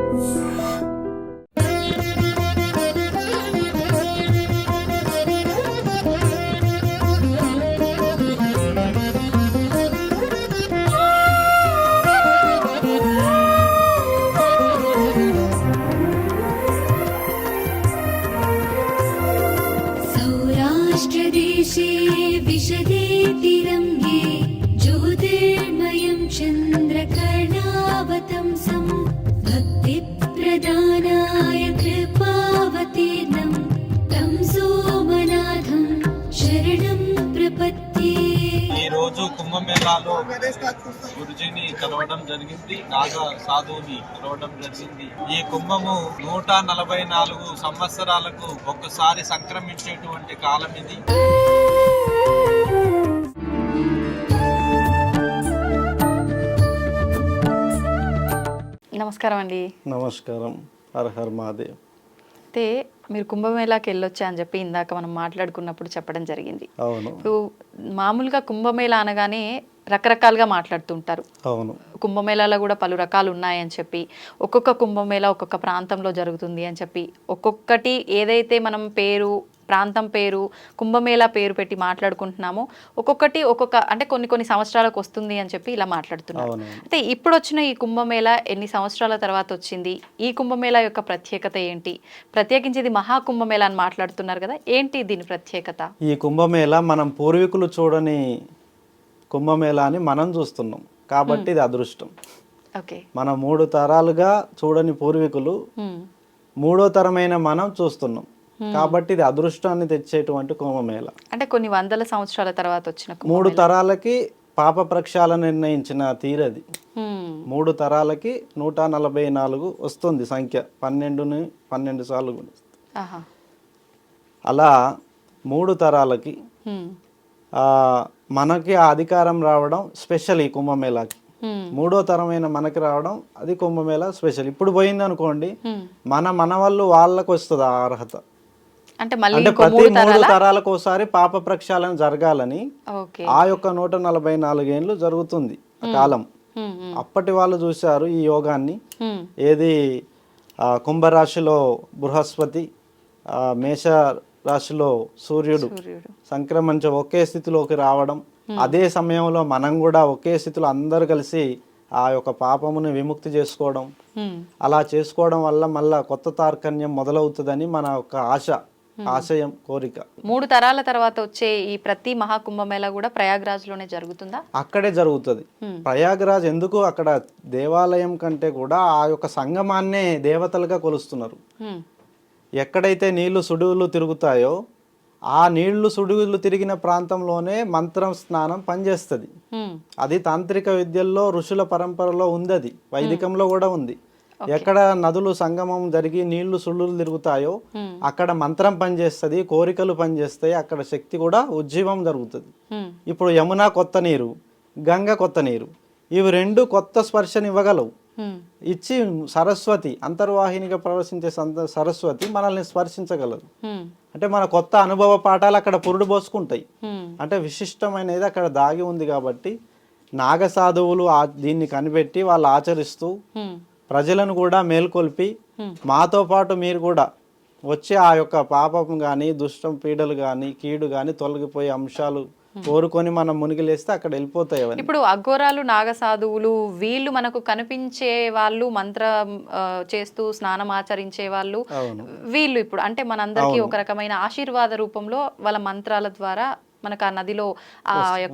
सौराष्ट्रदेशे विशदे तिरङ्गे ज्योतिर्मयं चन्द्रकर्णावतंसं भक्तिप्रदानाय कृपावतीर्णं तं सोमनाथं शरणं प्रपद्ये। ఈ రోజు కుంభమేళాలో గురుజీని కలవడం జరిగింది, నాగా సాధువుని కలవడం జరిగింది. ఈ కుంభము 144 సంవత్సరాలకు ఒక్కసారి సంక్రమించేటువంటి కాలం ఇది. నమస్కారం అండి. నమస్కారం. Her her Mahadev. అయితే మీరు కుంభమేళాకి వెళ్ళొచ్చా అని చెప్పి ఇందాక మనం మాట్లాడుకున్నప్పుడు చెప్పడం జరిగింది. అవును. ఇప్పుడు మామూలుగా కుంభమేళా అనగానే రకరకాలుగా మాట్లాడుతుంటారు. అవును. కుంభమేళాలో కూడా పలు రకాలు ఉన్నాయని చెప్పి, ఒక్కొక్క కుంభమేళా ఒక్కొక్క ప్రాంతంలో జరుగుతుంది అని చెప్పి, ఒక్కొక్కటి ఏదైతే మనం పేరు ప్రాంతం పేరు కుంభమేళా పేరు పెట్టి మాట్లాడుకుంటున్నామో ఒక్కొక్కటి ఒక్కొక్క అంటే కొన్ని సంవత్సరాలకు వస్తుంది అని చెప్పి ఇలా మాట్లాడుతున్నారు. అయితే ఇప్పుడు వచ్చిన ఈ కుంభమేళా ఎన్ని సంవత్సరాల తర్వాత వచ్చింది, ఈ కుంభమేళా యొక్క ప్రత్యేకత ఏంటి, ప్రత్యేకించి ఇది మహాకుంభమేళా అని మాట్లాడుతున్నారు కదా, ఏంటి దీని ప్రత్యేకత? ఈ కుంభమేళా మనం పూర్వీకులు చూడని కుంభమేళా అని మనం చూస్తున్నాం కాబట్టి ఇది అదృష్టం. ఓకే. మన 3 తరాలుగా చూడని పూర్వీకులు 3వ తరమైన మనం చూస్తున్నాం కాబట్టి ఇది అదృష్టాన్ని తెచ్చేటువంటి కుంభమేళా. అంటే కొన్ని వందల సంవత్సరాల తర్వాత వచ్చిన 3 తరాలకి పాప ప్రక్షాళన నిర్ణయించిన తీరది. 3 తరాలకి 144 వస్తుంది సంఖ్య, 12 సార్లు అలా 3 తరాలకి మనకి ఆ అధికారం రావడం స్పెషల్. ఈ కుంభమేళాకి 3వ తరమైన మనకి రావడం అది కుంభమేళా స్పెషల్. ఇప్పుడు పోయింది అనుకోండి, మన వాళ్ళు వాళ్ళకు వస్తుంది ఆ అర్హత. అంటే ప్రతి 3 తరాలకు ఒకసారి పాప ప్రక్షాళన జరగాలని ఆ యొక్క 144 ఏళ్ళు జరుగుతుంది కాలం. అప్పటి వాళ్ళు చూశారు ఈ యోగాన్ని. ఏది కుంభరాశిలో బృహస్పతి, మేష రాశిలో సూర్యుడు సంక్రమించ ఒకే స్థితిలోకి రావడం, అదే సమయంలో మనం కూడా ఒకే స్థితిలో అందరు కలిసి ఆ యొక్క పాపమును విముక్తి చేసుకోవడం, అలా చేసుకోవడం వల్ల మళ్ళా కొత్త తార్కణ్యం మొదలవుతుందని మన యొక్క ఆశయం, కోరిక. 3 తరాల తర్వాత వచ్చే ఈ ప్రతి మహాకుంభమేళా కూడా ప్రయాగ్రాజ్ లోనే జరుగుతుందా? అక్కడే జరుగుతుంది. ప్రయాగ్రాజ్ ఎందుకు, అక్కడ దేవాలయం కంటే కూడా ఆ యొక్క సంగమాన్నే దేవతలుగా కొలుస్తున్నారు. ఎక్కడైతే నీళ్లు సుడువులు తిరుగుతాయో ఆ నీళ్లు సుడువులు తిరిగిన ప్రాంతంలోనే మంత్రం స్నానం పనిచేస్తుంది. అది తాంత్రిక విద్యల్లో ఋషుల పరంపరలో ఉంది, అది వైదికంలో కూడా ఉంది. ఎక్కడ నదులు సంగమం జరిగి నీళ్లు సుడువులు తిరుగుతాయో అక్కడ మంత్రం పనిచేస్తుంది, కోరికలు పనిచేస్తాయి, అక్కడ శక్తి కూడా ఉజ్జీవం జరుగుతుంది. ఇప్పుడు యమున కొత్త నీరు, గంగ కొత్త నీరు, ఇవి 2 కొత్త స్పర్శనివ్వగలవు. ఇచ్చి సరస్వతి అంతర్వాహినిగా ప్రవేశించే సరస్వతి మనల్ని స్పర్శించగలదు. అంటే మన కొత్త అనుభవ పాఠాలు అక్కడ పురుడు పోసుకుంటాయి. అంటే విశిష్టమైనది అక్కడ దాగి ఉంది. కాబట్టి నాగ సాధువులు దీన్ని కనిపెట్టి వాళ్ళు ఆచరిస్తూ ప్రజలను కూడా మేల్కొల్పి మాతో పాటు మీరు కూడా వచ్చి ఆ యొక్క పాపం కానీ దుష్టం పీడలు కానీ కీడు కానీ తొలగిపోయే అంశాలు కోరుకొని మనం మునిగిలేస్తే అక్కడ వెళ్ళిపోతాయి. ఇప్పుడు అఘోరాలు, నాగసాధువులు వీళ్ళు మనకు కనిపించే వాళ్ళు, మంత్రం చేస్తూ స్నానం ఆచరించే వాళ్ళు వీళ్ళు ఇప్పుడు అంటే మనందరికీ ఒక రకమైన ఆశీర్వాద రూపంలో వాళ్ళ మంత్రాల ద్వారా మనకు ఆ నదిలో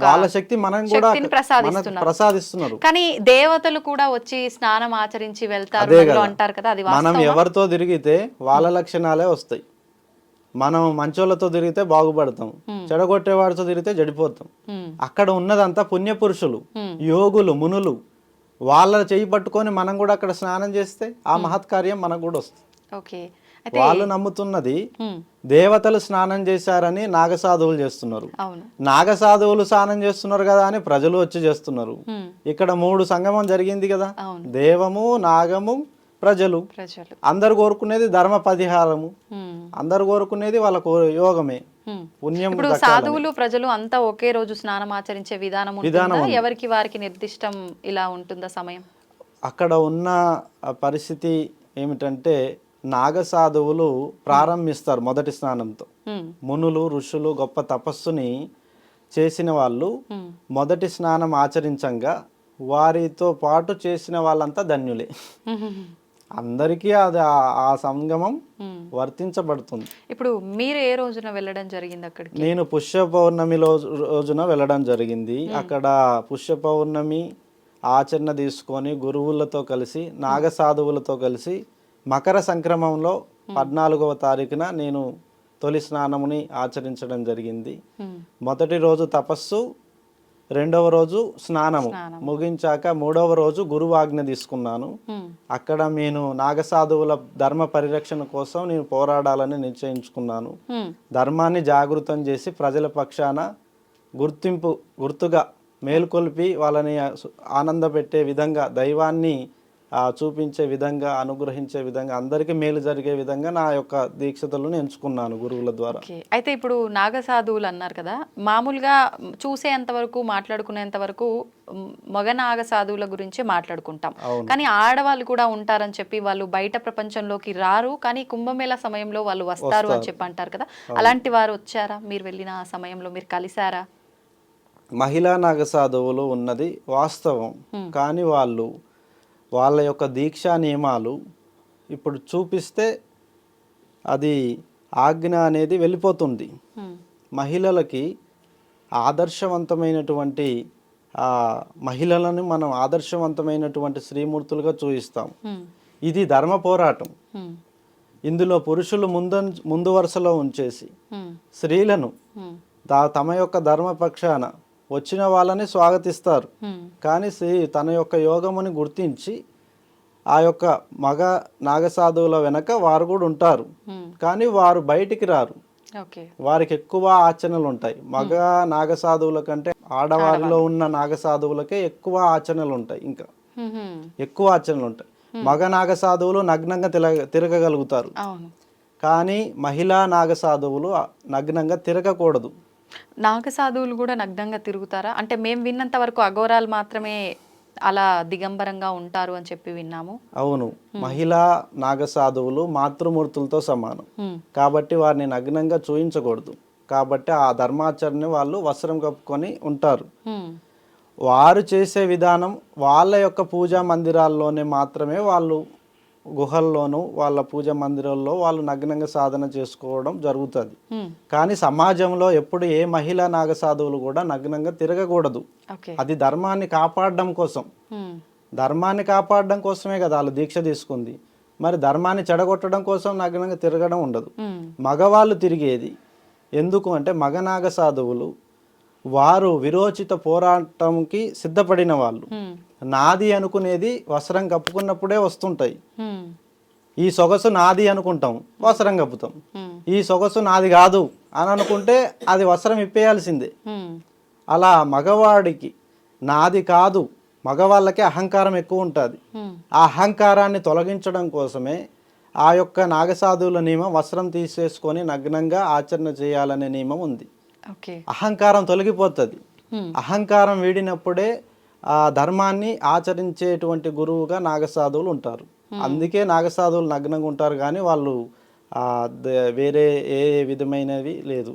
వాళ్ళ శక్తి శక్తిని ప్రసాదిస్తున్నారు. కానీ దేవతలు కూడా వచ్చి స్నానం ఆచరించి వెళ్తారు అంటారు కదా, అది మనం ఎవరితో తిరిగితే వాళ్ళ లక్షణాలే వస్తాయి. మనం మంచోళ్ళతో తిరిగితే బాగుపడతాం, చెడగొట్టేవాడితో తిరిగితే చెడిపోతాం. అక్కడ ఉన్నదంతా పుణ్యపురుషులు, యోగులు, మునులు. వాళ్ళ చేయి పట్టుకొని మనం కూడా అక్కడ స్నానం చేస్తే ఆ మహత్కార్యం మనకు కూడా వస్తుంది. వాళ్ళు నమ్ముతున్నది దేవతలు స్నానం చేశారని నాగసాధువులు చేస్తున్నారు. నాగసాధువులు స్నానం చేస్తున్నారు కదా అని ప్రజలు వచ్చి చేస్తున్నారు. ఇక్కడ 3 సంగమం జరిగింది కదా, దేవము, నాగము, ప్రజలు. అందరు కోరుకునేది ధర్మ పరిహారము, అందరు కోరుకునేది వాళ్ళ యోగమే, పుణ్యం. ఇప్పుడు సాధువులు ప్రజలు అంతా ఒకే రోజు స్నానం ఆచరించే విధానం ఎవరికి వారికి నిర్దిష్టం ఇలా ఉంటుందా సమయం? అక్కడ ఉన్న పరిస్థితి ఏమిటంటే నాగసాధువులు ప్రారంభిస్తారు మొదటి స్నానంతో. మునులు ఋషులు గొప్ప తపస్సుని చేసిన వాళ్ళు మొదటి స్నానం ఆచరించంగా వారితో పాటు చేసిన వాళ్ళంతా ధన్యులే. అందరికీ అది ఆ సంగమం వర్తించబడుతుంది. ఇప్పుడు మీరు ఏ రోజున వెళ్ళడం జరిగింది అక్కడికి? నేను పుష్య పౌర్ణమి రోజున వెళ్ళడం జరిగింది. అక్కడ పుష్య పౌర్ణమి ఆచరణ తీసుకొని గురువులతో కలిసి నాగసాధువులతో కలిసి మకర సంక్రమంలో 14వ తారీఖున నేను తొలి స్నానముని ఆచరించడం జరిగింది. మొదటి రోజు తపస్సు, రెండవ రోజు స్నానము ముగించాక మూడవ రోజు గురువాజ్ఞ తీసుకున్నాను. అక్కడ నేను నాగసాధువుల ధర్మ పరిరక్షణ కోసం నేను పోరాడాలని నిశ్చయించుకున్నాను. ధర్మాన్ని జాగృతం చేసి ప్రజల పక్షాన గుర్తుగా మేల్కొల్పి వాళ్ళని ఆనందపెట్టే విధంగా, దైవాన్ని చూపించే విధంగా, అనుగ్రహించే విధంగా, అందరికీ మేలు జరిగే విధంగా నా యొక్క దీక్షతలను ఎంచుకున్నాను గురువుల ద్వారా. అయితే ఇప్పుడు నాగసాధువులు అన్నారు కదా, మామూలుగా చూసేంత వరకు, మాట్లాడుకునేంత వరకు మగ నాగసాధువుల గురించే మాట్లాడుకుంటాం. కానీ ఆడవాళ్ళు కూడా ఉంటారని చెప్పి వాళ్ళు బయట ప్రపంచంలోకి రారు, కానీ కుంభమేళ సమయంలో వాళ్ళు వస్తారు అని చెప్పి అంటారు కదా. అలాంటి వారు వచ్చారా? మీరు వెళ్ళిన ఆ సమయంలో మీరు కలిసారా? మహిళా నాగసాధువులు ఉన్నది వాస్తవం, కానీ వాళ్ళ యొక్క దీక్షా నియమాలు ఇప్పుడు చూపిస్తే అది ఆజ్ఞ అనేది వెళ్ళిపోతుంది. మహిళలకి ఆదర్శవంతమైనటువంటి మహిళలను మనం ఆదర్శవంతమైనటువంటి శ్రీమూర్తులుగా చూపిస్తాం. ఇది ధర్మ పోరాటం. ఇందులో పురుషులు ముందు వరుసలో ఉంచేసి స్త్రీలను తమ యొక్క ధర్మపక్షాన వచ్చిన వాళ్ళని స్వాగతిస్తారు. కానీ తన యొక్క యోగముని గుర్తించి ఆ యొక్క మగ నాగసాధువుల వెనక వారు కూడా ఉంటారు, కానీ వారు బయటికి రారు. వారికి ఎక్కువ ఆచరణలు ఉంటాయి. మగ నాగసాధువుల కంటే ఆడవారిలో ఉన్న నాగసాధువులకే ఎక్కువ ఆచరణలు ఉంటాయి. ఇంకా ఎక్కువ ఆచరణలు ఉంటాయి. మగ నాగసాధువులు నగ్నంగా తిరగగలుగుతారు, కానీ మహిళా నాగసాధువులు నగ్నంగా తిరగకూడదు. నాగసాధువులు కూడా నగ్నంగా తిరుగుతారా? అంటే మేము విన్నంత వరకు అఘోరాలు మాత్రమే అలా దిగంబరంగా ఉంటారు అని చెప్పి విన్నాము. అవును, మహిళా నాగసాధువులు మాతృమూర్తులతో సమానం కాబట్టి వారిని నగ్నంగా చూయించకూడదు. కాబట్టి ఆ ధర్మాచరణని వాళ్ళు వస్త్రం కప్పుకొని ఉంటారు. వారు చేసే విధానం వాళ్ళ యొక్క పూజా మందిరాల్లోనే మాత్రమే, వాళ్ళు గుహల్లోనూ వాళ్ళ పూజ మందిరాల్లో వాళ్ళు నగ్నంగా సాధన చేసుకోవడం జరుగుతుంది. కానీ సమాజంలో ఎప్పుడు ఏ మహిళా నాగసాధువులు కూడా నగ్నంగా తిరగకూడదు. అది ధర్మాన్ని కాపాడడం కోసం, ధర్మాన్ని కాపాడడం కోసమే కదా వాళ్ళు దీక్ష తీసుకుంది. మరి ధర్మాన్ని చెడగొట్టడం కోసం నగ్నంగా తిరగడం ఉండదు. మగవాళ్ళు తిరిగేది ఎందుకు అంటే, మగ నాగసాధువులు వారు విరోచిత పోరాటంకి సిద్ధపడిన వాళ్ళు. నాది అనుకునేది వస్త్రం కప్పుకున్నప్పుడే వస్తుంటాయి. ఈ సొగసు నాది అనుకుంటాం, వస్త్రం కప్పుతాం. ఈ సొగసు నాది కాదు అని అనుకుంటే అది వస్త్రం ఇప్పేయాల్సిందే. అలా మగవాడికి నాది కాదు, మగవాళ్ళకి అహంకారం ఎక్కువ ఉంటుంది. ఆ అహంకారాన్ని తొలగించడం కోసమే ఆ యొక్క నాగసాధువుల నియమం వస్త్రం తీసేసుకొని నగ్నంగా ఆచరణ చేయాలనే నియమం ఉంది. అహంకారం తొలగిపోతుంది. అహంకారం వీడినప్పుడే ఆ ధర్మాన్ని ఆచరించేటువంటి గురువుగా నాగసాధువులు ఉంటారు. అందుకే నాగసాధువులు నగ్నంగా ఉంటారు, కానీ వాళ్ళు వేరే ఏ విధమైనవి లేదు.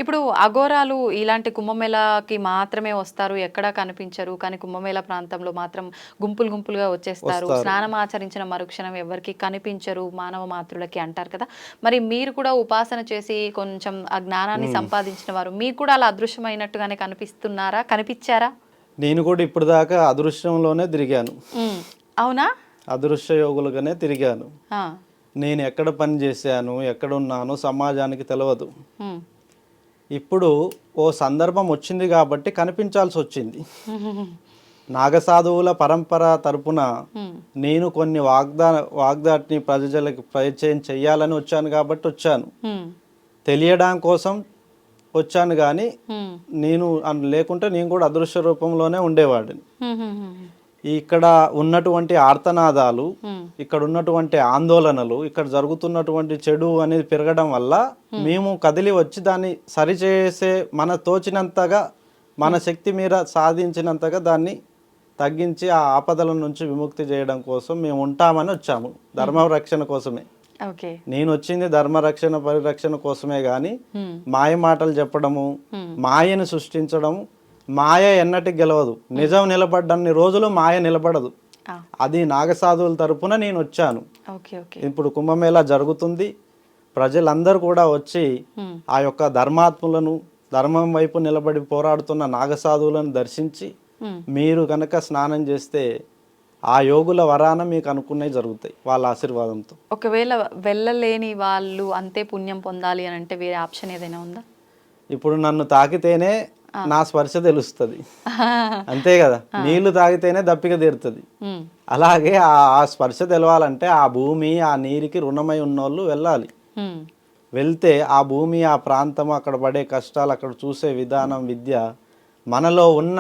ఇప్పుడు అఘోరాలు ఇలాంటి కుంభమేళకి మాత్రమే వస్తారు, ఎక్కడా కనిపించరు, కానీ కుంభమేళ ప్రాంతంలో మాత్రం గుంపులుగా వచ్చేస్తారు. స్నానం ఆచరించిన మరుక్షణం ఎవరికి కనిపించరు మానవ మాతృలకి అంటారు కదా. మరి మీరు కూడా ఉపాసన చేసి కొంచెం ఆ జ్ఞానాన్ని సంపాదించిన వారు, మీకు కూడా అలా అదృశ్యమైనట్టుగానే కనిపిస్తున్నారా, కనిపించారా? నేను కూడా ఇప్పుడు దాకా అదృశ్యంలోనే తిరిగాను. అవునా? అదృశ్య యోగులుగానే తిరిగాను. నేను ఎక్కడ పని చేశాను, ఎక్కడున్నాను సమాజానికి తెలియదు. ఇప్పుడు ఓ సందర్భం వచ్చింది కాబట్టి కనిపించాల్సి వచ్చింది. నాగసాధువుల పరంపర తరపున నేను కొన్ని వాగ్దాటిని ప్రజలకు పరిచయం చెయ్యాలని వచ్చాను కాబట్టి వచ్చాను. తెలియడం కోసం వచ్చాను, కానీ నేను లేకుంటే నేను కూడా అదృశ్య రూపంలోనే ఉండేవాడిని. ఇక్కడ ఉన్నటువంటి ఆర్తనాదాలు, ఇక్కడ ఉన్నటువంటి ఆందోళనలు, ఇక్కడ జరుగుతున్నటువంటి చెడు అనేది పెరగడం వల్ల మేము కదిలి వచ్చి దాన్ని సరిచేసే మన తోచినంతగా, మన శక్తి మీద సాధించినంతగా దాన్ని తగ్గించి ఆ ఆపదల నుంచి విముక్తి చేయడం కోసం మేము ఉంటామని వచ్చాము, ధర్మ రక్షణ కోసమే. ఓకే. నేను వచ్చింది ధర్మరక్షణ పరిరక్షణ కోసమే కానీ మాయ మాటలు చెప్పడము, మాయను సృష్టించడం, మాయ ఎన్నటికి గెలవదు. నిజం నిలబడ్డన్ని రోజులు మాయ నిలబడదు. అది నాగసాధువుల తరపున నేను వచ్చాను. ఓకే. ఓకే. ఇప్పుడు కుంభమేళా జరుగుతుంది, ప్రజలందరూ కూడా వచ్చి ఆ యొక్క ధర్మాత్ములను, ధర్మం వైపు నిలబడి పోరాడుతున్న నాగసాధువులను దర్శించి మీరు కనుక స్నానం చేస్తే ఆ యోగుల వరాన మీకు అనుకున్నవి జరుగుతాయి వాళ్ళ ఆశీర్వాదంతో. ఒకవేళ వెళ్ళలేని వాళ్ళు అంతే పుణ్యం పొందాలి అని అంటే వేరే ఆప్షన్ ఏదైనా ఉందా? ఇప్పుడు నన్ను తాకితేనే నా స్పర్శ తెలుస్తుంది, అంతే కదా. నీళ్లు తాగితేనే దప్పిక తీరుతుంది. అలాగే ఆ స్పర్శ తెలవాలంటే ఆ భూమి ఆ నీరుకి రుణమై ఉన్నోళ్ళు వెళ్ళాలి. వెళ్తే ఆ భూమి ఆ ప్రాంతం అక్కడ పడే కష్టాలు అక్కడ చూసే విధానం విద్య మనలో ఉన్న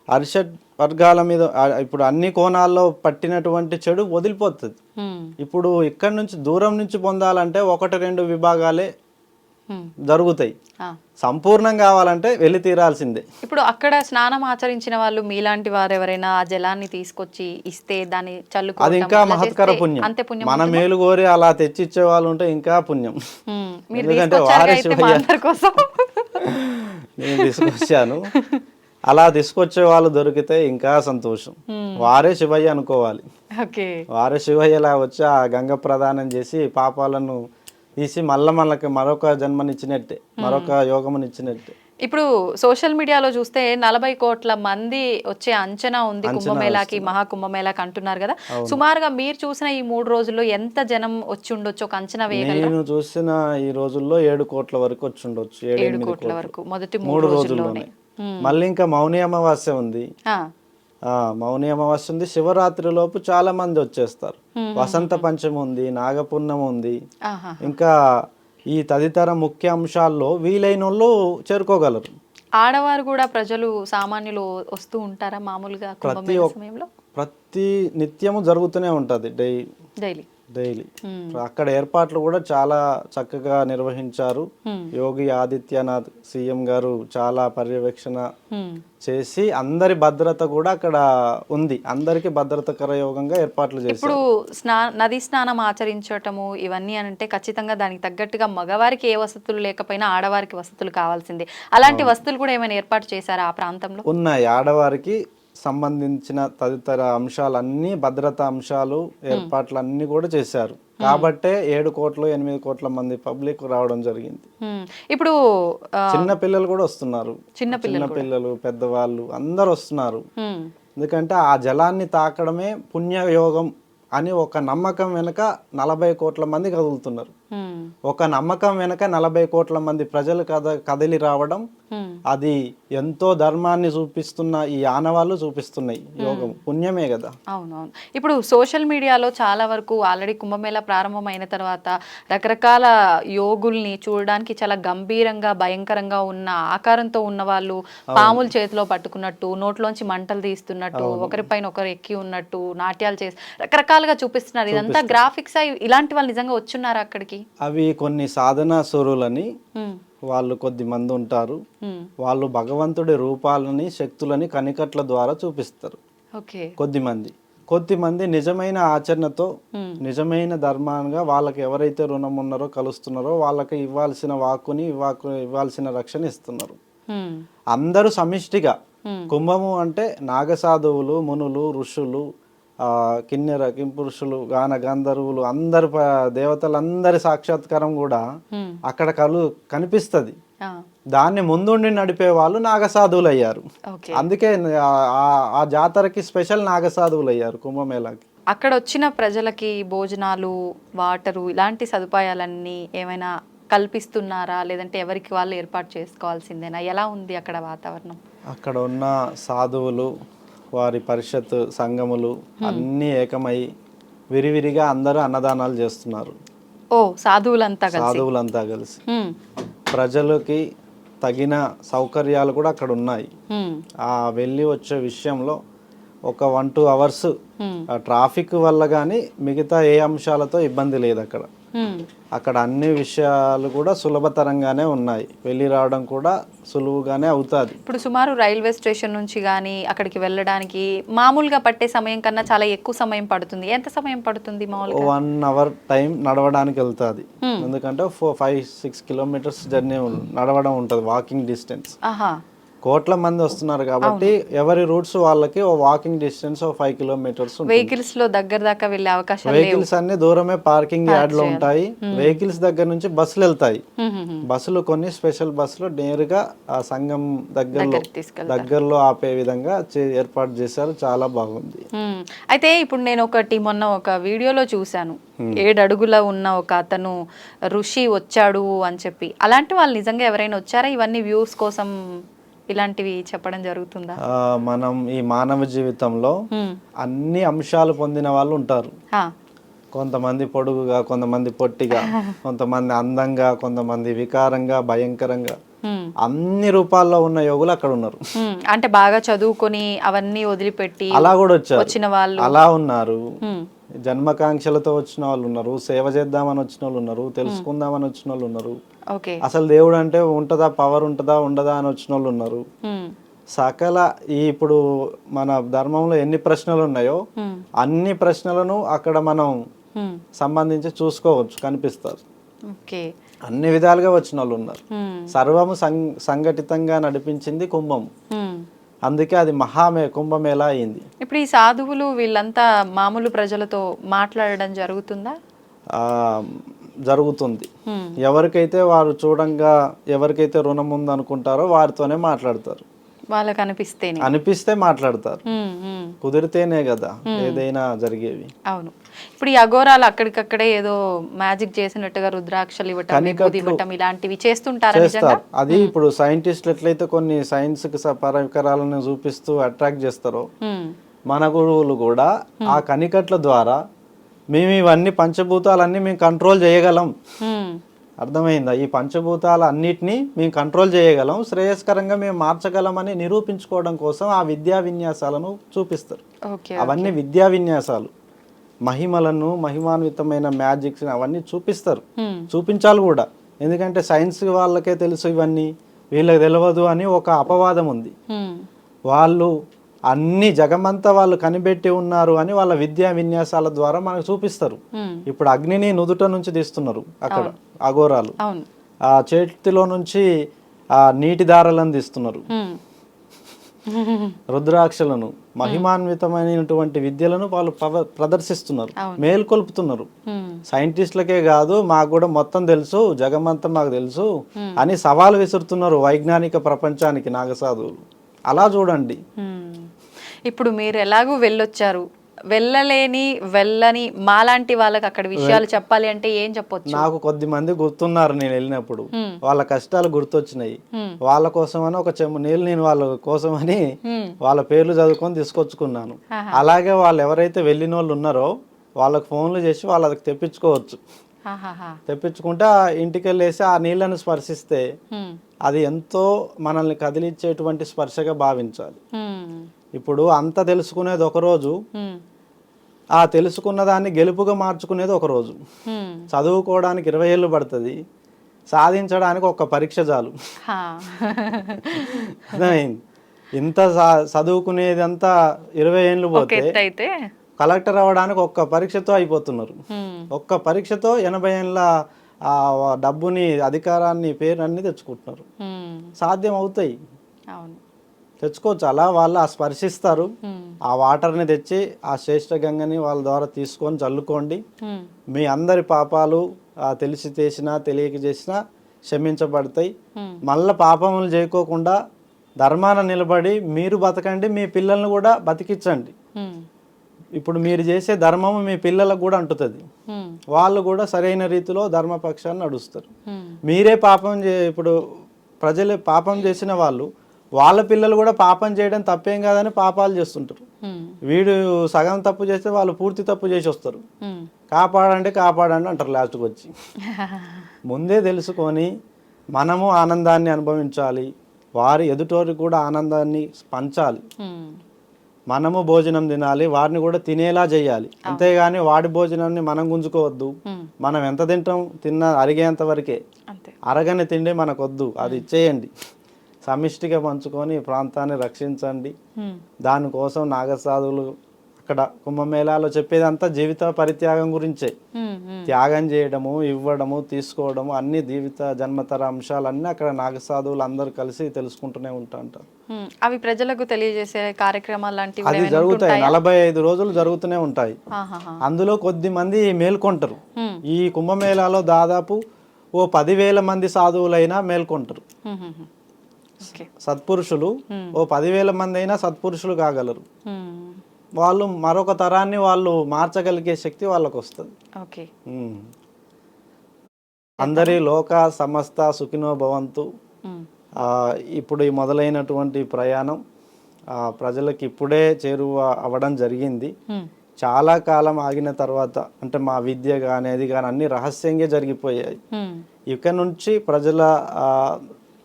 అరిషడ్ వర్గాల మీద ఇప్పుడు అన్ని కోణాల్లో పట్టినటువంటి చెడు వదిలిపోతుంది. ఇప్పుడు ఇక్కడ నుంచి దూరం నుంచి పొందాలంటే 1-2 విభాగాలే జరుగుతాయి. సంపూర్ణం కావాలంటే వెళ్ళి తీరాల్సిందే. ఇప్పుడు అక్కడ స్నానం ఆచరించిన వాళ్ళు మీలాంటి వారు ఎవరైనా ఆ జలాన్ని తీసుకొచ్చి ఇస్తే దాన్ని చల్లుకోవడం, అది ఇంకా మహత్కర పుణ్యం. అంతే పుణ్యం. మన మేలు కోరి అలా తెచ్చిచ్చే వాళ్ళు ఉంటే ఇంకా పుణ్యం. ఎందుకంటే నేను తీసుకొచ్చాను, అలా తీసుకొచ్చే వాళ్ళు దొరికితే ఇంకా సంతోషం. వారే శివయ్య అనుకోవాలి. వారే శివయ్యలా వచ్చి ఆ గంగ ప్రదానం చేసి పాపాలను తీసి మళ్ళకి మరొక జన్మనిచ్చినట్టే, మరొక యోగమునిచ్చినట్టే. ఇప్పుడు సోషల్ మీడియాలో చూస్తే 40 కోట్ల మంది వచ్చే అంచనా ఉంది కుంభమేళాకి, మహాకుంభమేళాకి అంటున్నారు కదా. సుమారుగా మీరు చూసిన ఈ 3 రోజుల్లో ఎంత జనం వచ్చి ఉండొచ్చు ఒక అంచనా వేయగలరా? నేను చూసిన ఈ రోజుల్లో 7 కోట్ల వరకు వచ్చి ఉండొచ్చు. 7 కోట్ల వరకు మొదటి 3 రోజుల్లోనే. మళ్ళీ ఇంకా మౌని అమావాస్య ఉంది, మౌని అమావాస్య ఉంది. శివరాత్రి లోపు చాలా మంది వచ్చేస్తారు. వసంత పంచమి ఉంది, నాగపుర్ణం ఉంది. ఇంకా ఈ తదితర ముఖ్య అంశాల్లో వీలైన వాళ్ళు చేరుకోగలరు. ఆడవారు కూడా ప్రజలు సామాన్యులు వస్తూ ఉంటారా మామూలుగా ప్రతి నిత్యము జరుగుతూనే ఉంటది, డైలీ. అక్కడ ఏర్పాట్లు కూడా చాలా చక్కగా నిర్వహించారు. యోగి ఆదిత్యనాథ్ సీఎం గారు చాలా పర్యవేక్షణ చేసి అందరి భద్రత కూడా అక్కడ ఉంది. అందరికి భద్రతకర యోగంగా ఏర్పాట్లు చేశారు. ఇప్పుడు నదీ స్నానం ఆచరించటము ఇవన్నీ అంటే ఖచ్చితంగా దానికి తగ్గట్టుగా మగవారికి ఏ వసతులు లేకపోయినా ఆడవారికి వసతులు కావాల్సిందే. అలాంటి వసతులు కూడా ఏమైనా ఏర్పాటు చేశారా ఆ ప్రాంతంలో? ఉన్నాయి. ఆడవారికి సంబంధించిన తదితర అంశాలన్నీ, భద్రతా అంశాలు, ఏర్పాట్లు అన్ని కూడా చేశారు. కాబట్టే 7 కోట్లు 8 కోట్ల మంది పబ్లిక్ రావడం జరిగింది. ఇప్పుడు చిన్న పిల్లలు కూడా వస్తున్నారు, చిన్న పిల్లలు పెద్దవాళ్ళు అందరు వస్తున్నారు. ఎందుకంటే ఆ జలాన్ని తాకడమే పుణ్యయోగం అని ఒక నమ్మకం వెనుక 40 కోట్ల మంది కదులుతున్నారు. ఒక నమ్మకం వెనుక 40 కోట్ల మంది ప్రజలు కదిలి రావడం, అది ఎంతో ధర్మాన్ని చూపిస్తున్న ఈ ఆనవాళ్ళు చూపిస్తున్నాయి. యోగం పుణ్యమే కదా. అవునవును. ఇప్పుడు సోషల్ మీడియాలో చాలా వరకు ఆల్రెడీ కుంభమేళా ప్రారంభమైన తర్వాత రకరకాల యోగుల్ని చూడడానికి చాలా గంభీరంగా భయంకరంగా ఉన్న ఆకారంతో ఉన్న వాళ్ళు పాములు చేతిలో పట్టుకున్నట్టు, నోట్లోంచి మంటలు తీస్తున్నట్టు, ఒకరిపైన ఒకరు ఎక్కి ఉన్నట్టు నాట్యాలు చేసి రకరకాలుగా చూపిస్తున్నారు. ఇదంతా గ్రాఫిక్స్. ఇలాంటి వాళ్ళు నిజంగా వచ్చున్నారు అక్కడికి? అవి కొన్ని సాధనా స్వరులని వాళ్ళు కొద్ది మంది ఉంటారు. వాళ్ళు భగవంతుడి రూపాలని, శక్తులని కనికట్ల ద్వారా చూపిస్తారు కొద్దిమంది నిజమైన ఆచరణతో, నిజమైన ధర్మంగా వాళ్ళకి ఎవరైతే రుణం ఉన్నారో కలుస్తున్నారో వాళ్ళకి ఇవ్వాల్సిన వాక్కుని ఇవ్వాల్సిన రక్షణ ఇస్తున్నారు. అందరూ సమిష్టిగా. కుంభము అంటే నాగసాధువులు, మునులు, ఋషులు, కిన్నెర కింపురుషులు, గాన గంధర్వులు, అందరు దేవతలందరి సాక్షాత్కారం కూడా అక్కడ కనిపిస్తుంది. దాన్ని ముందుండి నడిపే వాళ్ళు నాగసాధువులు అయ్యారు. అందుకే ఆ జాతరకి స్పెషల్ నాగసాధువులు అయ్యారు కుంభమేళాకి. అక్కడ వచ్చిన ప్రజలకి భోజనాలు, వాటరు ఇలాంటి సదుపాయాలన్నీ ఏమైనా కల్పిస్తున్నారా, లేదంటే ఎవరికి వాళ్ళు ఏర్పాటు చేసుకోవాల్సిందేనా? ఎలా ఉంది అక్కడ వాతావరణం? అక్కడ ఉన్న సాధువులు, వారి పరిషత్ సంఘములు అన్నీ ఏకమై విరివిరిగా అందరూ అన్నదానాలు చేస్తున్నారు. సాధువులంతా కలిసి ప్రజలకి తగిన సౌకర్యాలు కూడా అక్కడ ఉన్నాయి. ఆ వెళ్ళి వచ్చే విషయంలో ఒక 1-2 అవర్స్ ట్రాఫిక్ వల్ల కానీ మిగతా ఏ అంశాలతో ఇబ్బంది లేదు అక్కడ. అక్కడ అన్ని విషయాలు కూడా సులభతరంగానే ఉన్నాయి, వెళ్ళి రావడం కూడా సులువుగానే అవుతుంది. ఇప్పుడు సుమారు రైల్వే స్టేషన్ నుంచి కానీ అక్కడికి వెళ్ళడానికి మామూలుగా పట్టే సమయం కన్నా చాలా ఎక్కువ సమయం పడుతుంది. ఎంత సమయం పడుతుంది మామూలుగా? 1 అవర్ టైం నడవడానికి వెళ్తుంది. ఎందుకంటే 5-6 కిలోమీటర్స్ జర్నీ నడవడం ఉంటుంది, వాకింగ్ డిస్టెన్స్. ఆహా, కోట్ల మంది వస్తున్నారు కాబట్టి ఎవరి రూట్స్ వాళ్ళకి ఓ వాకింగ్ డిస్టెన్స్ 5 కిలోమీటర్స్. వెహికల్స్ లో దగ్గర దాకా వెళ్ళే అవకాశం లేవు. వెహికల్స్ అన్ని దూరమే పార్కింగ్ యార్డ్ లో ఉంటాయి. వెహికల్స్ దగ్గర నుంచి బస్సులు వెళ్తాయి. బస్సులు కొన్ని స్పెషల్ బస్సులు నేరుగా ఆ సంఘం దగ్గరలో ఆపే విధంగా ఏర్పాటు చేశారు. చాలా బాగుంది. అయితే ఇప్పుడు నేను మొన్న ఒక వీడియోలో చూశాను, 7 అడుగుల ఉన్న ఒక అతను ఋషి వచ్చాడు అని చెప్పి. అలాంటి వాళ్ళు నిజంగా ఎవరైనా వచ్చారా? ఇవన్నీ వ్యూస్ కోసం ఇలాంటివి చెప్పడం జరుగుతుందా? మనం ఈ మానవ జీవితంలో అన్ని అంశాలు పొందిన వాళ్ళు ఉంటారు. కొంతమంది పొడుగుగా, కొంతమంది పొట్టిగా, కొంతమంది అందంగా, కొంతమంది వికారంగా, భయంకరంగా, అన్ని రూపాల్లో ఉన్న యోగులు అక్కడ ఉన్నారు. అంటే బాగా చదువుకొని అవన్నీ వదిలిపెట్టి అలా కూడా వచ్చిన వాళ్ళు అలా ఉన్నారు. జన్మకాంక్షలతో వచ్చిన వాళ్ళు ఉన్నారు, సేవ చేద్దామని వచ్చిన వాళ్ళు ఉన్నారు, తెలుసుకుందామని వచ్చిన వాళ్ళు ఉన్నారు, అసలు దేవుడు అంటే ఉంటదా, పవర్ ఉంటదా ఉండదా అని వచ్చిన వాళ్ళు ఉన్నారు. సకల ఇప్పుడు మన ధర్మంలో ఎన్ని ప్రశ్నలు ఉన్నాయో అన్ని ప్రశ్నలను అక్కడ మనం సంబంధించి చూసుకోవచ్చు, కనిపిస్తారు. అన్ని విధాలుగా వచ్చిన వాళ్ళు ఉన్నారు. సర్వము సంఘటితంగా నడిపించింది కుంభము. అందుకే అది కుంభమేళా అయింది. ఇప్పుడు ఈ సాధువులు వీళ్ళంతా మామూలు ప్రజలతో మాట్లాడడం జరుగుతుందా? జరుగుతుంది. ఎవరికైతే వారు చూడంగా ఎవరికైతే రుణం ఉంది అనుకుంటారో వారితోనే మాట్లాడతారు. వాళ్ళకి అనిపిస్తే మాట్లాడతారు. కుదిరితేనే కదా ఏదైనా జరిగేవి. అవును. ఇప్పుడు ఈ అఘోరాలు అక్కడికక్కడే ఏదో మ్యాజిక్ చేసినట్టుగా రుద్రాక్షలు ఇవ్వటం ఇలాంటివి చేస్తారు. అది ఇప్పుడు సైంటిస్టులు ఎట్లయితే కొన్ని సైన్స్ పరికరాలను చూపిస్తూ అట్రాక్ట్ చేస్తారో, మన గురువులు కూడా ఆ కనికట్ల ద్వారా మేము ఇవన్నీ పంచభూతాలన్నీ మేము కంట్రోల్ చేయగలం. అర్థమైందా? ఈ పంచభూతాల అన్నిటినీ మేము కంట్రోల్ చేయగలం, శ్రేయస్కరంగా మేము మార్చగలం అని నిరూపించుకోవడం కోసం ఆ విద్యా విన్యాసాలను చూపిస్తారు. అవన్నీ విద్యా విన్యాసాలు, మహిమలను, మహిమాన్వితమైన మ్యాజిక్స్ అవన్నీ చూపిస్తారు. చూపించాలి కూడా, ఎందుకంటే సైన్స్ వాళ్ళకే తెలుసు ఇవన్నీ, వీళ్ళకి తెలియదు అని ఒక అపవాదం ఉంది. వాళ్ళు అన్ని జగమంతా వాళ్ళు కనిపెట్టి ఉన్నారు అని వాళ్ళ విద్యా విన్యాసాల ద్వారా మనకు చూపిస్తారు. ఇప్పుడు అగ్నిని నుదుట నుంచి తీస్తున్నారు అక్కడ అఘోరాలు, ఆ చేతిలో నుంచి ఆ నీటి దారాలను తీస్తున్నారు, రుద్రాక్షలను, మహిమాన్వితమైనటువంటి విద్యలను వాళ్ళు ప్రదర్శిస్తున్నారు, మేల్కొల్పుతున్నారు. సైంటిస్టులకే కాదు మాకు కూడా మొత్తం తెలుసు, జగమంతా మాకు తెలుసు అని సవాలు విసురుతున్నారు వైజ్ఞానిక ప్రపంచానికి నాగసాధువులు. అలా చూడండి. ఇప్పుడు మీరు ఎలాగూ వెళ్ళొచ్చారు, వెళ్ళని మాలాంటి వాళ్ళకి అక్కడ విషయాలు చెప్పాలి అంటే ఏం చెప్పొచ్చు? నాకు కొద్ది మంది గుర్తున్నారు. నేను వెళ్ళినప్పుడు వాళ్ళ కష్టాలు గుర్తొచ్చినాయి. వాళ్ళ కోసం అని ఒక చెంబు నీళ్ళు నేను వాళ్ళ కోసం అని వాళ్ళ పేర్లు చదువుకొని తీసుకొచ్చుకున్నాను. అలాగే వాళ్ళు ఎవరైతే వెళ్ళిన వాళ్ళు ఉన్నారో వాళ్ళకి ఫోన్లు చేసి వాళ్ళకి తెప్పించుకోవచ్చు. తెప్పించుకుంటే ఆ ఇంటికి వెళ్ళేసి ఆ నీళ్లను స్పర్శిస్తే అది ఎంతో మనల్ని కదిలించేటువంటి స్పర్శగా భావించాలి. ఇప్పుడు అంత తెలుసుకునేది ఒక రోజు, ఆ తెలుసుకున్న దాన్ని గెలుపుగా మార్చుకునేది ఒక రోజు. చదువుకోవడానికి 20 ఏళ్ళు పడుతుంది, సాధించడానికి ఒక పరీక్ష చాలు. ఇంత చదువుకునేది అంతా 20 ఏళ్ళు పోతే కలెక్టర్ అవ్వడానికి ఒక్క పరీక్షతో అయిపోతున్నారు. ఒక్క పరీక్షతో 80 ఏళ్ళ డబ్బుని, అధికారాన్ని, పేరుని తెచ్చుకుంటున్నారు. సాధ్యం అవుతాయి, తెచ్చుకోవచ్చు. అలా వాళ్ళు స్పర్శిస్తారు. ఆ వాటర్ని తెచ్చి ఆ శ్రేష్ఠ గంగని వాళ్ళ ద్వారా తీసుకొని చల్లుకోండి. మీ అందరి పాపాలు తెలిసి చేసినా తెలియక చేసినా క్షమించబడతాయి. మళ్ళీ పాపములు చేయకోకుండా ధర్మాన నిలబడి మీరు బతకండి, మీ పిల్లల్ని కూడా బతికించండి. ఇప్పుడు మీరు చేసే ధర్మము మీ పిల్లలకు కూడా అంటుతుంది. వాళ్ళు కూడా సరైన రీతిలో ధర్మపక్షాన్ని నడుస్తారు. మీరే ఇప్పుడు ప్రజలే పాపం చేసిన వాళ్ళు వాళ్ళ పిల్లలు కూడా పాపం చేయడం తప్పేం కాదని పాపాలు చేస్తుంటారు. వీడు సగం తప్పు చేస్తే వాళ్ళు పూర్తి తప్పు చేసి వస్తారు. కాపాడండి అంటారు లాస్ట్కి వచ్చి. ముందే తెలుసుకొని మనము ఆనందాన్ని అనుభవించాలి, వారి ఎదుటోరికి కూడా ఆనందాన్ని పంచాలి. మనము భోజనం తినాలి, వారిని కూడా తినేలా చేయాలి. అంతేగాని వాడి భోజనాన్ని మనం గుంజుకోవద్దు. మనం ఎంత తింటాం, అరిగేంత వరకే, అంతే. అరగని తిండి మనకొద్దు, అది ఇచ్చేయండి. సమిష్టిగా పంచుకొని ఈ ప్రాంతాన్ని రక్షించండి. దానికోసం నాగసాధువులు అక్కడ కుంభమేళాలో చెప్పేదంతా జీవిత పరిత్యాగం గురించే. త్యాగం చేయడము, ఇవ్వడము, తీసుకోవడము, అన్ని జీవిత జన్మతర అంశాలన్నీ అక్కడ నాగసాధువులు అందరూ కలిసి తెలుసుకుంటూనే ఉంటారు. అవి ప్రజలకు తెలియజేసే కార్యక్రమాలు లాంటివి అది జరుగుతాయి, 45 రోజులు జరుగుతూనే ఉంటాయి. అందులో కొద్ది మంది మేల్కొంటారు. ఈ కుంభమేళాలో దాదాపు ఓ 10,000 మంది సాధువులైనా మేల్కొంటారు. సత్పురుషులు ఓ 10,000 మంది అయినా సత్పురుషులు కాగలరు. వాళ్ళు మరొక తరాన్ని వాళ్ళు మార్చగలిగే శక్తి వాళ్ళకు వస్తుంది. అందరి లోక సమస్త సుఖినో భవంతు. ఇప్పుడు ఈ మొదలైనటువంటి ప్రయాణం ప్రజలకు ఇప్పుడే చేరువ అవ్వడం జరిగింది. చాలా కాలం ఆగిన తర్వాత, అంటే మా విద్య కానీ అది కానీ అన్ని రహస్యంగా జరిగిపోయాయి. ఇక నుంచి ప్రజల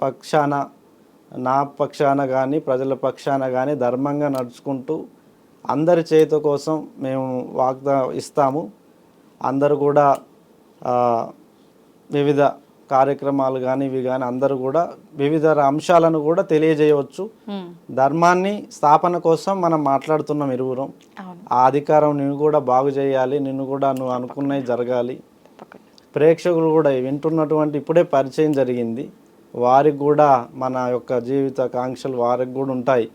పక్షాన, నా పక్షాన కానీ ప్రజల పక్షాన కానీ ధర్మంగా నడుచుకుంటూ అందరి చేతి కోసం మేము ఇస్తాము. అందరూ కూడా వివిధ కార్యక్రమాలు కానీ ఇవి కానీ అందరూ కూడా వివిధ అంశాలను కూడా తెలియజేయవచ్చు. ధర్మాన్ని స్థాపన కోసం మనం మాట్లాడుతున్నాం ఇరువురం. ఆ అధికారం నిన్ను కూడా బాగు చేయాలి, నిన్ను కూడా నువ్వు అనుకున్నవి జరగాలి. ప్రేక్షకులు కూడా వింటున్నటువంటి ఇప్పుడే పరిచయం జరిగింది, వారికి కూడా మన యొక్క జీవిత కాంక్షలు వారికి కూడా ఉంటాయి.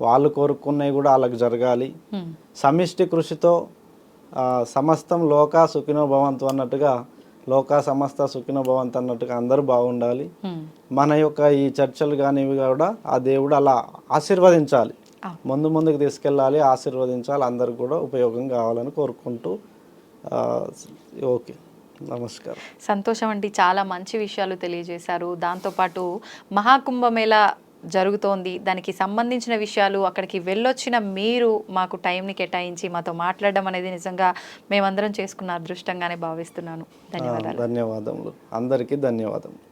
వాళ్ళు కోరుకున్నవి కూడా వాళ్ళకి జరగాలి. సమిష్టి కృషితో సమస్తం లోక సుఖినో భవంతు అన్నట్టుగా, లోక సమస్త సుఖినో భవంతు అన్నట్టుగా అందరూ బాగుండాలి. మన యొక్క ఈ చర్చలు కానీ ఇవి కూడా ఆ దేవుడు అలా ఆశీర్వదించాలి, ముందుకు తీసుకెళ్ళాలి, ఆశీర్వదించాలి, అందరికి కూడా ఉపయోగం కావాలని కోరుకుంటూ ఓకే, నమస్కారం. సంతోషం అండి, చాలా మంచి విషయాలు తెలియజేశారు. దాంతోపాటు మహాకుంభమేళా జరుగుతోంది, దానికి సంబంధించిన విషయాలు అక్కడికి వెళ్ళొచ్చిన మీరు మాకు టైంని కేటాయించి మాతో మాట్లాడడం అనేది నిజంగా మేమందరం చేసుకున్న అదృష్టంగానే భావిస్తున్నాను. ధన్యవాదాలు. ధన్యవాదములు, అందరికీ ధన్యవాదములు.